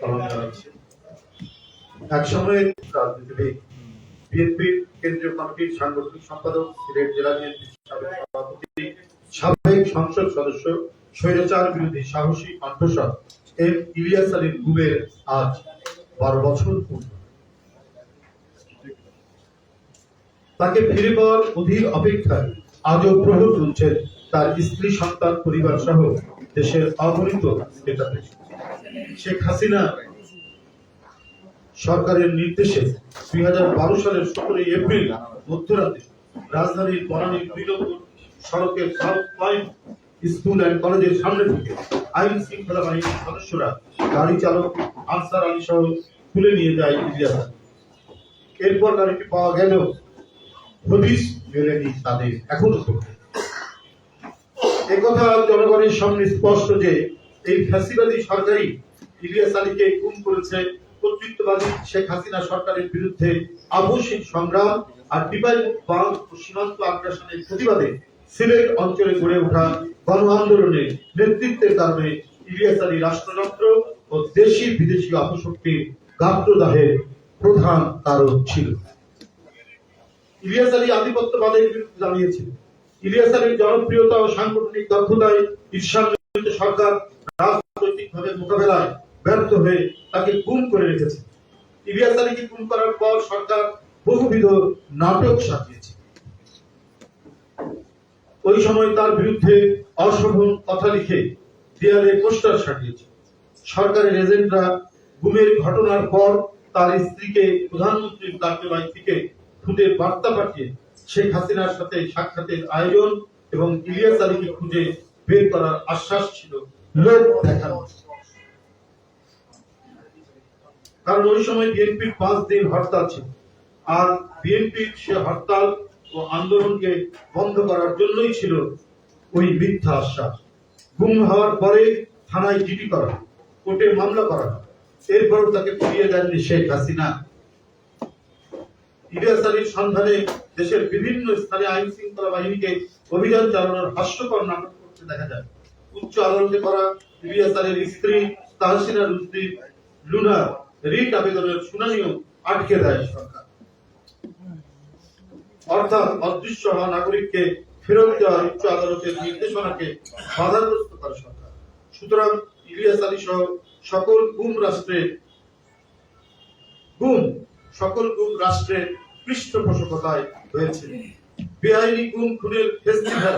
পালন করাচ্ছে। এক সময়ে রাজনীতিবিদ, বিএনপির কেন্দ্রীয় কমিটির সাংগঠনিক সম্পাদক, সিলেট জেলা বিএনপির সাবেক সভাপতি, সাবেক সংসদ সদস্য, স্বৈরাচার বিরোধী সাহসী কণ্ঠস্বর এম ইলিয়াস আলীর গুমের আজ 12 বছর পূর্ণ। তাকে ফিরে পাওয়ার অধীর অপেক্ষায় আজও প্রহর গুনছেন তার স্ত্রী, সন্তান, পরিবার সহ দেশের অগণিত নেতাদের। শেখ হাসিনা সরকারের নির্দেশে 2012 সালের 17 এপ্রিল মধ্যরাতে রাজধানীর বনানীর 2 নম্বর সড়কের সাউথ পয়েন্ট স্কুল অ্যান্ড কলেজের সামনে থেকে আইন শৃঙ্খলা বাহিনীর সদস্যরা গাড়ি চালক আনসার আলী সহ তুলে নিয়ে যায় ইলিয়াস আলী। এরপর গাড়িটি পাওয়া গেলেও হদিস মেলেনি তাদের এখনো পর্যন্ত। একথা জনগণের সামনে স্পষ্ট যে এই ফ্যাসিবাদী সরকারই ইলিয়াস আলীকে গুম করেছে। কর্তৃত্ববাদী শেখ হাসিনা সরকারের বিরুদ্ধে আবশ্যিক সংগ্রাম আর ডিভাইড বাঁধ ও সীমান্ত আগ্রাসনের প্রতিবাদে সিলেট অঞ্চলে গড়ে ওঠা গণ আন্দোলনের নেতৃত্বের কারণে ইলিয়াস আলী রাষ্ট্রযন্ত্র ও দেশি বিদেশি অপশক্তির গাত্রদাহের প্রধান কারণ ছিল। ইলিয়াস আলী আধিপত্যবাদের বিরুদ্ধে দাঁড়িয়েছিলেন। ইলিয়াস আলীর জনপ্রিয়তা ও সাংগঠনিক দক্ষতায় ঈর্ষান্বিত সরকার রাজনৈতিকভাবে মোকাবেলায় ব্যর্থ হয়ে তাকে গুম করে রেখেছে। ইলিয়াস আলীকে গুম করার পর সরকার বহুবিধ নাটক সাজিয়েছে। ওই সময় তার বিরুদ্ধে অশোভন কথা লিখে দেয়ালে পোস্টার সাজিয়েছে। সরকারের এজেন্টরা গুমের ঘটনার পর তার স্ত্রীকে প্রধানমন্ত্রীর কার্যালয় থেকে খুঁজে বার্তা পাঠিয়ে শেখ হাসিনার সাথে সাক্ষাতের আয়োজন এবং ইলিয়াস আলীকে খুঁজে বের করার আশ্বাস ছিল লোক দেখানো। কারণ ওই সময় বিএনপির 5 দিন হরতাল ছিল, আর বিএনপির সে হরতাল ও আন্দোলনকে বন্ধ করার জন্যই ছিল ওই মিথ্যা আশ্বাস। গুম হওয়ার পরে থানায় জিডি করা, কোর্টে মামলা করা, এরপর তাকে ফিরিয়ে দেননি শেখ হাসিনা। ইলিয়াস আলীর সন্ধানে দেশের বিভিন্ন স্থানে আইন শৃঙ্খলা বাহিনীকে অভিযান চালানোর হাস্যকর নাটক করতে দেখা যায়। উচ্চ আদালতে করা ইলিয়াস আলীর স্ত্রী তাহসিনা লুনা রিট আবেদনের শুনানিও আটকে দেয় সরকার। অর্থাৎ অদৃশ্য হওয়া নাগরিককে ফেরত দেওয়ার উচ্চ আদালতের নির্দেশনাকে বাধাগ্রস্ত করে সরকার। সুতরাং ইলিয়াস আলী সহ সকল গুম রাষ্ট্রের পৃষ্ঠপোষকতায় হয়েছে। বেআইনি গুম খুনের ফেস্টিভ্যাল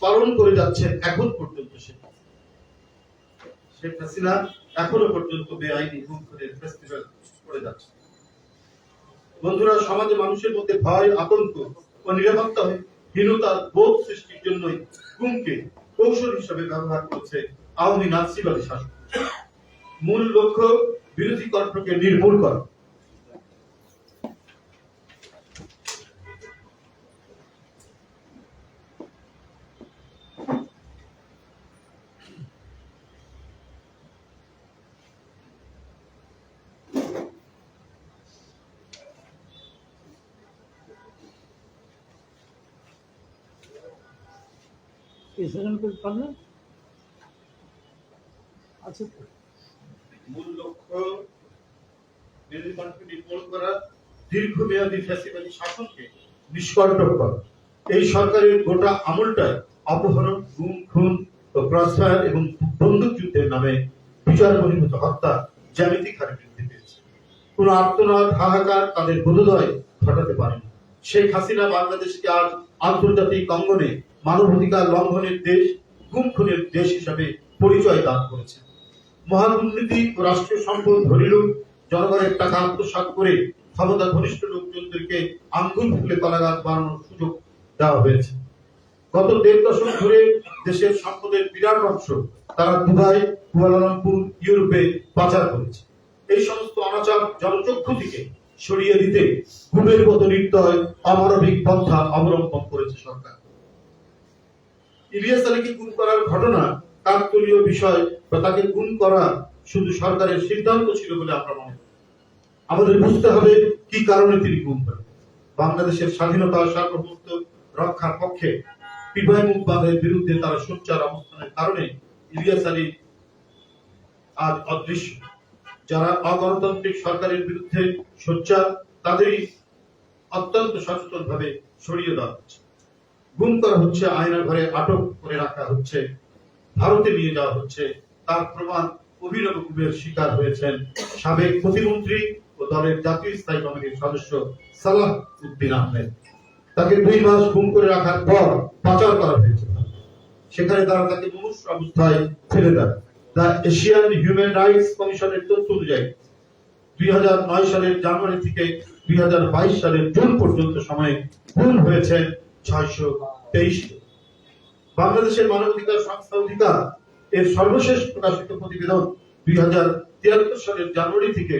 পালন করে যাচ্ছেন এখন পর্যন্ত শেখ হাসিনা এখনো পর্যন্ত বেআইনি গুম খুনের ফেস্টিভ্যাল করে যাচ্ছে। বন্ধুরা, সমাজে মানুষের মধ্যে ভয়, আতঙ্ক ও নিরাপত্তাহীনতার বোধ সৃষ্টির জন্যই গুমকে কৌশল হিসেবে ব্যবহার করছে আওয়ামী নাৎসিবাদী শাসক। মূল লক্ষ্য বিরোধী কণ্ঠকে নির্মূল করা। মূল লক্ষ্য বিরোধী কণ্ঠকে নির্মূল করা, দীর্ঘমেয়াদী ফ্যাসিবাদী শাসনকে নিষ্কণ্টক করা। এই সরকারের গোটা আমলটাই অপহরণ, গুম, খুন ও ক্রসফায়ার এবং বন্দুক যুদ্ধের নামে বিচার বহির্ভূত হত্যা জ্যামিতিক হারে বৃদ্ধি পেয়েছে। কোন আর্তনাদ, হাহাকার তাদের বোধোদয় ঘটাতে পারেনি। শেখ হাসিনা বাংলাদেশকে আজ আন্তর্জাতিক অঙ্গনে মানবাধিকার লঙ্ঘনের দেশ, গুম খুনের দেশ হিসাবে পরিচয় দান করেছে। মহাদুর্নীতি ও রাষ্ট্রীয় সম্পদ হরিলুট, জনগণের টাকা আত্মসাৎ করে ক্ষমতা ঘনিষ্ঠ লোকজনদেরকে আঙ্গুল ফুলে কলাগাছ বানানোর সুযোগ দেওয়া হয়েছে। গত 1.5 দশক ধরে দেশের সম্পদের বিরাট অংশ তারা দুবাই, কুয়ালালামপুর, ইউরোপে পাচার করেছে। এই সমস্ত অনাচার জনচক্ষু থেকে সরিয়ে দিতে গুমের মতো নির্দয় অমানবিক পন্থা অবলম্বন করেছে সরকার। ইলিয়াস আলীকে গুম করার ঘটনা কাকতালীয় বিষয় বা তাকে গুম করা শুধু সরকারের সিদ্ধান্ত ছিল বলে আমরা মনে করি। আমাদের বুঝতে হবে কি কারণে তিনি গুম করেন। বাংলাদেশের স্বাধীনতা সার্বভৌমত্ব রক্ষার পক্ষে বিবাহের বিরুদ্ধে তারা সোচ্চার অবস্থানের কারণে ইলিয়াস আলী আজ অদৃশ্য। যারা অগণতান্ত্রিক সরকারের বিরুদ্ধে সোচ্চার তাদেরই অত্যন্ত সচেতন ভাবে সরিয়ে দেওয়া হচ্ছে, গুম করা হচ্ছে, আয়না ঘরে আটক করে রাখা হচ্ছে, ভারতে নিয়ে যাওয়া হচ্ছে। তার প্রমাণ অভিনব গুমের শিকার হয়েছেন সাবেক প্রতিমন্ত্রী ও দলের জাতীয় স্থায়ী কমিটির সদস্য সালাহ উদ্দিন আহমেদ। তাকে 2 মাস গুম করে রাখার পর পাচার করা হয়েছে, সেখানে তারা তাকে মুমূর্ষু অবস্থায় ফেলে দেয়। দ্য এশিয়ান হিউম্যান রাইটস কমিশনের তথ্য অনুযায়ী 2009 সালের জানুয়ারি থেকে 2022 সালের জুন পর্যন্ত সময়ে গুম হয়েছে 623 জন। বাংলাদেশের মানবাধিকার সংস্থা অধিকার এর সর্বশেষ প্রকাশিত প্রতিবেদন 2073 সালের জানুয়ারি থেকে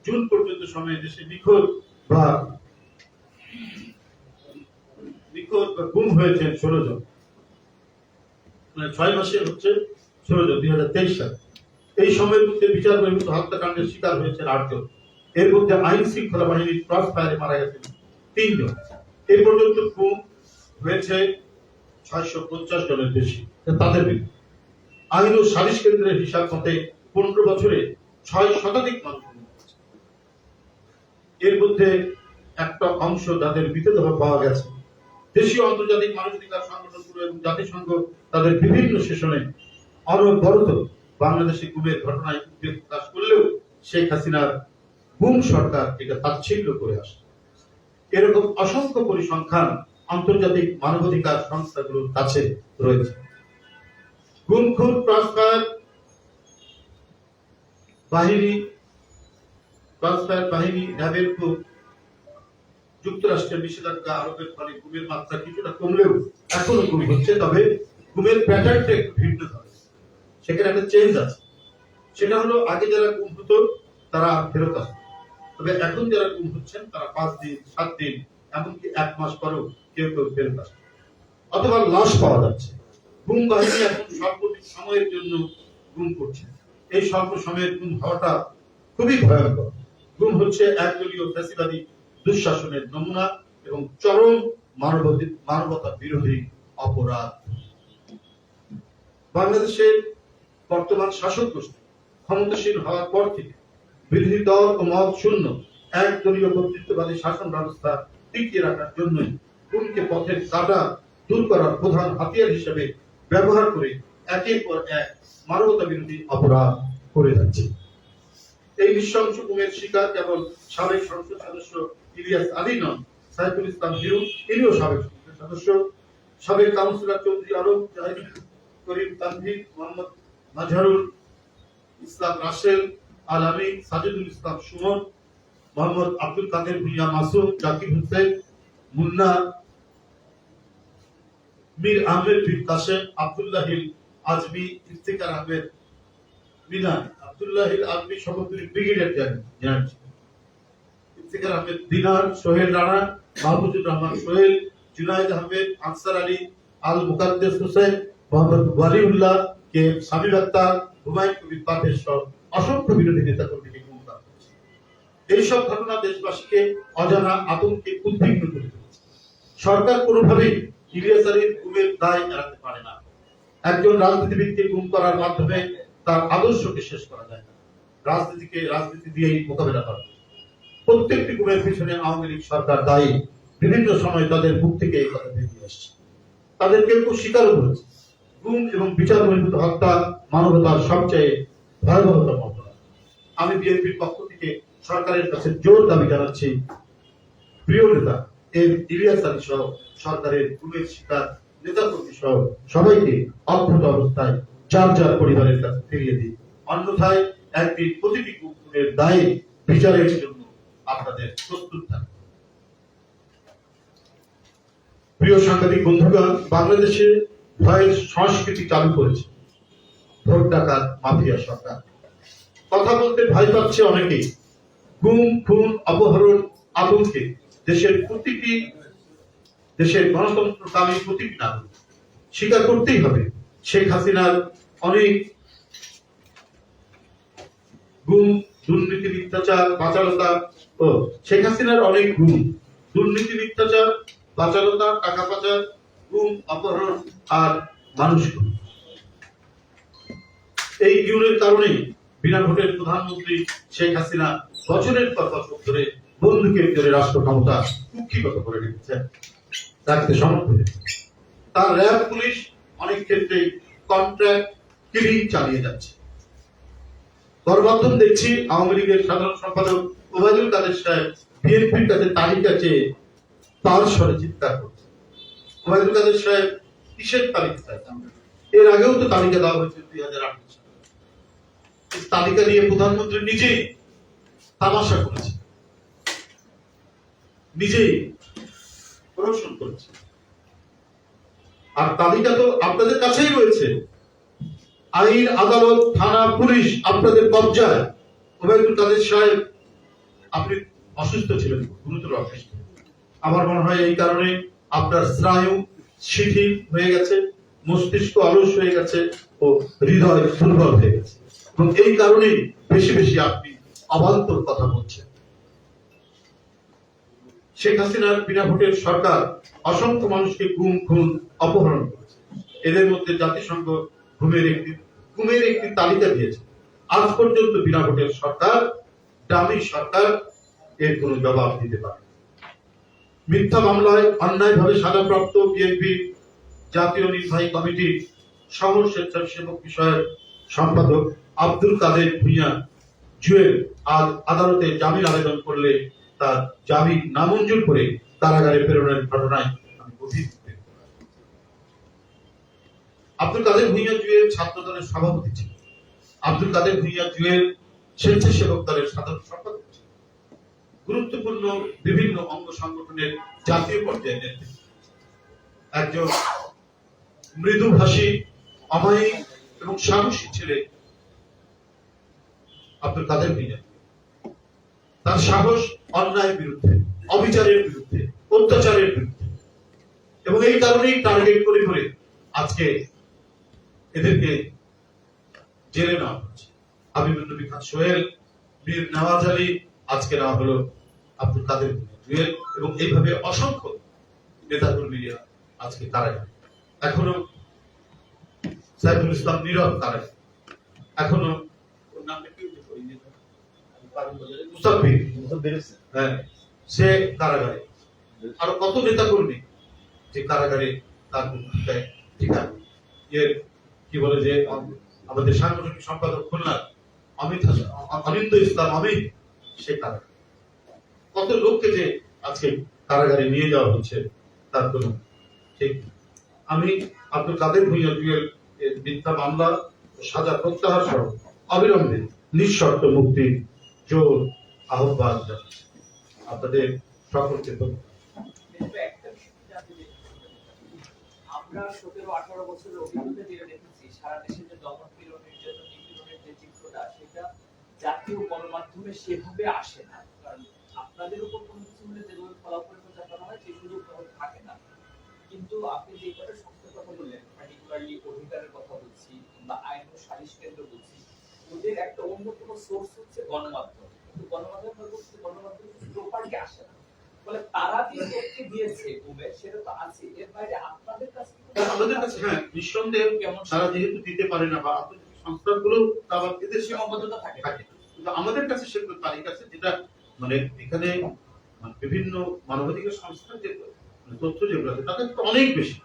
জুন পর্যন্ত সময়ে দেশে নিখোঁজ বা গুম হয়েছে 16 জন, মানে 6 মাসে হচ্ছে 16 জন 2023 সালে। এই সময়ের মধ্যে বিচার বহির্ভূত হত্যাকাণ্ডের শিকার হয়েছেন 8 জন। এর মধ্যে আইন শৃঙ্খলা বাহিনীর ক্রস ফায়ারে মারা গেছেন 3 জন। এই পর্যন্ত গুম হয়েছে 650 জনের বেশি। তাদের বিরুদ্ধে আইন ও সালিশ কেন্দ্রের হিসাব মতে 15 বছরে 6 শতাধিক মানুষ গুম হয়েছে। এর মধ্যে একটা অংশ তাদের মৃতদেহ পাওয়া গেছে। দেশীয় আন্তর্জাতিক মানবাধিকার সংগঠনগুলো এবং জাতিসংঘ তাদের বিভিন্ন সেশনে অনবরত বাংলাদেশে গুমের ঘটনায় উদ্বেগ প্রকাশ করলেও শেখ হাসিনার গুম সরকার এটা তাচ্ছিল্য করে আসে। এরকম অসংখ্য পরিসংখ্যান আন্তর্জাতিক মানবাধিকার সংস্থাগুলোর কাছে রয়েছে। গুম খুন ক্রসফায়ার বাহিনী র্যাবের যুক্তরাষ্ট্রের নিষেধাজ্ঞা আরোপের ফলে গুমের মাত্রা কিছুটা কমলেও এখনো গুম হচ্ছে, তবে গুমের প্যাটার্নটা একটু ভিন্ন ধরনের। সেখানে একটা চেঞ্জ আছে, সেটা হলো আগে যারা গুম হতো তারা ফেরত আসতো, তবে এখন যারা গুম হচ্ছেন তারা 5 দিন 7 দিন এমনকি 1 মাস পরেও কেউ কেউ ফেরত আসছে অথবা লাশ পাওয়া যাচ্ছে। গুম বাহিনী এখন স্বল্প সময়ের জন্য গুম করছে। এই স্বল্প সময়ের গুম হওয়াটা খুবই ভয়ঙ্কর। গুম হচ্ছে একদলীয় ফ্যাসিবাদী দুঃশাসনের নমুনা এবং চরম মানবতা বিরোধী অপরাধ। বাংলাদেশের বর্তমান শাসক গোষ্ঠী ক্ষমতাসীন হওয়ার পর থেকে বিরোধী দল ও মত শূন্য একদলীয় কর্তৃত্ববাদী শাসন ব্যবস্থা টিকিয়ে রাখার জন্য গুমকে পথের কাঁটা দূর করার প্রধান হাতিয়ার হিসেবে ব্যবহার করে একের পর এক মানবতা বিরোধী অপরাধ করে যাচ্ছে। এই নৃশংস গুমের শিকার কেবল সাবেক সংসদ সদস্য ইলিয়াস আলী নন, সাইফুল ইসলাম হিরু ইনিও সাবেক সংসদ সদস্য, সাবেক কাউন্সিলর চৌধুরী আলম, জাহিদুল করিম তানভীর, মোহাম্মদ মাজহারুল ইসলাম রাসেল, আল আমিন, সাজিদুল ইসলাম সুমন, মোহাম্মদ আব্দুল কাদের ভুইয়া মাসুম, জাকির হোসেন, মুন্না, মীর আহমেদ বিন কাসেম, আব্দুল্লাহিল আজমি, ইফতিকার আহমেদ মিনান, আব্দুল্লাহিল আজমি সভাপতি ব্রিগেডিয়ার জেনারেল, ইফতিকার আহমেদ দিনার, সোহেল রানা, মাহফুজুর রহমান সোহেল, জুনায়েদ আহমেদ, আনসার আলী, আল মুকাদ্দেস হোসেন, মোহাম্মদ ওয়ালিউল্লাহ, কে শামীম আক্তার, হুমায়ুন কবির পাপের সহ অসংখ্য বিরোধী নেতা কর্মীকে গুম করা হয়েছে। এইসব ঘটনা দেশবাসীকে অজানা আতঙ্কে উদ্বিগ্ন করে তুলেছে। সরকার কোনোভাবেই ইলিয়াস আলীর গুমের দায় এড়াতে পারে না। একজন রাজনীতিবিদকে গুম করার মাধ্যমে তার আদর্শকে শেষ করা যায় না। রাজনীতি দিয়েই মোকাবেলা করা। প্রত্যেকটি গুমের পিছনে আওয়ামী লীগ সরকার দায়ী। বিভিন্ন সময় তাদের মুখ থেকে এই কথা বেরিয়ে আসছে। তাদের কেউ স্বীকারও করেছে গুম এবং বিচার বহির্ভূত হত্যা মানবতার সবচেয়ে ভয়াবহতম অপরাধ। আমি বিএনপির পক্ষ থেকে সরকারের কাছে জোর দাবি জানাচ্ছি, প্রিয় নেতা ইলিয়াস আলী সহ সরকারের গুমের শিকার নেতাকর্মী সহ সবাইকে অক্ষত অবস্থায় যার যার পরিবারের কাছে ফিরিয়ে দিন। অন্যথায় একদিন প্রতিটি গুমের দায়ে বিচারের জন্য আপনাদের প্রস্তুত থাকুন। প্রিয় সাংবাদিক বন্ধুগণ, বাংলাদেশে ভয়ের সংস্কৃতি চালু করেছে ভোট ডাকাত মাফিয়া সরকার। কথা বলতে ভয় পাচ্ছে অনেকেই। গুম, খুন, অপহরণ, আতঙ্কে দেশের গণতন্ত্রকামী প্রতিটি নাগরিক স্বীকার করতেই হবে শেখ হাসিনার অনেক গুম, দুর্নীতি, মিথ্যাচার, বাচালতা ও শেখ হাসিনার অনেক গুম, দুর্নীতি, মিথ্যাচার, বাচালতা, টাকা পাচার, গুম, অপহরণ আর মানুষ খুন। এই গুণের কারণে বিনা ভোটের প্রধানমন্ত্রী শেখ হাসিনা বছরের পর বছর ধরে বন্দুকের জোরে রাষ্ট্র ক্ষমতা কুক্ষিগত করে রেখেছেন, রাখতে সমর্থ হয়েছে। তার র্যাব পুলিশ অনেক ক্ষেত্রে কন্ট্রাক্ট কিলিং চালিয়ে যাচ্ছে। গণমাধ্যম দেখছি আওয়ামী লীগের সাধারণ সম্পাদক ওবায়দুল কাদের সাহেব বিএনপির কাছে তালিকা চেয়ে তার স্বরে চিৎকার করছে। ওবায়দুল কাদের সাহেব কিসের তালিকা চাইছেন? এর আগেও তো তালিকা দেওয়া হয়েছে 2008 সালে। তালিকা নিয়ে প্রধানমন্ত্রী নিজেই তামাশা করেছে, নিজেই প্রদর্শন করেছে। আর তালিকা তো আপনাদের কাছেই রয়েছে, আইন, আদালত, থানা, পুলিশ আপনাদের কবজায়। ওবায়দুল কাদের সাহেব আপনি অসুস্থ ছিলেন, গুরুতর অসুস্থ। আমার মনে হয় এই কারণে আপনার স্নায়ু শিথিল হয়ে গেছে, মস্তিষ্ক অলস হয়ে গেছে ও হৃদয় দুর্বল হয়ে গেছে, এবং এই কারণেই বেশি বেশি আপনি অবান্তর কথা বলছেন। শেখ হাসিনার বিনা ভোটের সরকার অসংখ্য মানুষকে গুম, খুন, অপহরণ করেছে। এদের মধ্যে জাতিসংঘ গুমের একটি তালিকা দিয়েছে। আজ পর্যন্ত বিনা ভোটের সরকার, দামি সরকার এর কোনো জবাব দিতে পারে। মিথ্যা মামলায় অন্যায়ভাবে সাজাপ্রাপ্ত বিএনপি জাতীয় নির্বাহী কমিটির সহ স্বেচ্ছাসেবক বিষয়ের সম্পাদক আব্দুল কাদের ভূঁইয়া জুয়েল আজ আদালতে জামিন আবেদন করলে তার জামিন নামঞ্জুর করে কারাগারে প্রেরণের ঘটনায় আমি গভীর উদ্বেগ। আব্দুল কাদের ভূঁইয়া জুয়েল ছাত্র দলের সভাপতি ছিলেন। আব্দুল কাদের ভূঁইয়া জুয়েল স্বেচ্ছাসেবক দলের সাধারণ সম্পাদক ছিলেন। গুরুত্বপূর্ণ বিভিন্ন অঙ্গ সংগঠনের জাতীয় পর্যায়ে নেতৃত্ব। একজন মৃদুভাষী, অমায়িক এবং সাহসী ছেলে আব্দুল কাদের ভূঁইয়া। তার সাহস অন্যায়ের বিরুদ্ধে, অবিচারের বিরুদ্ধে, অত্যাচারের বিরুদ্ধে, এবং এই কারণেই টার্গেট করে করে আজকে এদেরকে জেলে নেওয়া হচ্ছে। হাবিবুর নবী খান সোহেল, মীর নওয়াজ আলী, আজকে নেওয়া হলো আব্দুল কাদের জুয়েল, এবং এইভাবে অসংখ্য নেতাকর্মীরা আজকে কারাগারে। এখনো সাইফুল ইসলাম নীরব কারাগারে, এখনো সে কারাগারে, আরো কত নেতা কর্মী যে কারাগারে তার ঠিকানা। এর কি বলে যে আমাদের সাংগঠনিক সম্পাদক খুলনার অনিন্দ ইসলাম অমিত, সে কারাগারে। কত লোককে যে আজকে কারাগারে নিয়ে যাওয়া হচ্ছে তার কোনো ঠিক। আমি আব্দুল কাদের ভূঁইয়া জুয়েল মিথ্যা মামলা ও সাজা প্রত্যাহার সহ অবিলম্বে নিঃশর্ত মুক্তির জোর আহ্বান জানাচ্ছি। আপনাদের সকলকে আমরা 17-18 বছরের অভিজ্ঞতা যেটা দেখেছি, সারা দেশে যে দমন পীড়ন, নির্যাতন, নিপীড়নের যে চিত্রটা, সেটা জাতীয় গণমাধ্যমে সেভাবে আসে না। কারণ আপনাদের উপর কোনো কিছু হলে যেভাবে ফলাফল প্রচার হয় সেই সুযোগ থাকে না। কিন্তু আপনি যে কটা সংস্থার কথা বললেন, পার্টিকুলারলি অধিকারের কথা বলছি বা আইন ও সালিশ কেন্দ্র বলছি, ওদের একটা অন্যতম সোর্স হচ্ছে গণমাধ্যম। কিন্তু গণমাধ্যম প্রপারলি আসে না, বলে তারা যে তথ্য দিয়েছে গুমে, সেটা তো আছে। এর বাইরে আপনাদের কাছে আমাদের কাছে হ্যাঁ নিঃসন্দেহে কেমন তারা যেহেতু দিতে পারে না, বা আন্তর্জাতিক সংস্থাগুলো আবার এদের সীমাবদ্ধতা থাকে, কিন্তু আমাদের কাছে সেগুলো তালিকা আছে, যেটা মানে এখানে বিভিন্ন মানবাধিকার সংস্থার যে তথ্য যেগুলো আছে তাদের তো অনেক বেশি।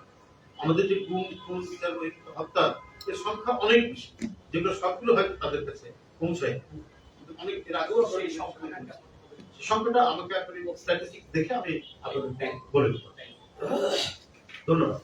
আমাদের যে গুম, খুন, বিচার বহির্ভূত হত্যা, এর সংখ্যা অনেক বেশি, যেগুলো সবগুলো হয়তো তাদের কাছে পৌঁছায়। অনেক এর আগেও সেই সংখ্যাটা আমাকে আপনি স্ট্যাটিস্টিক্স দেখে আমি আপনাদেরকে বলে দেব। ধন্যবাদ।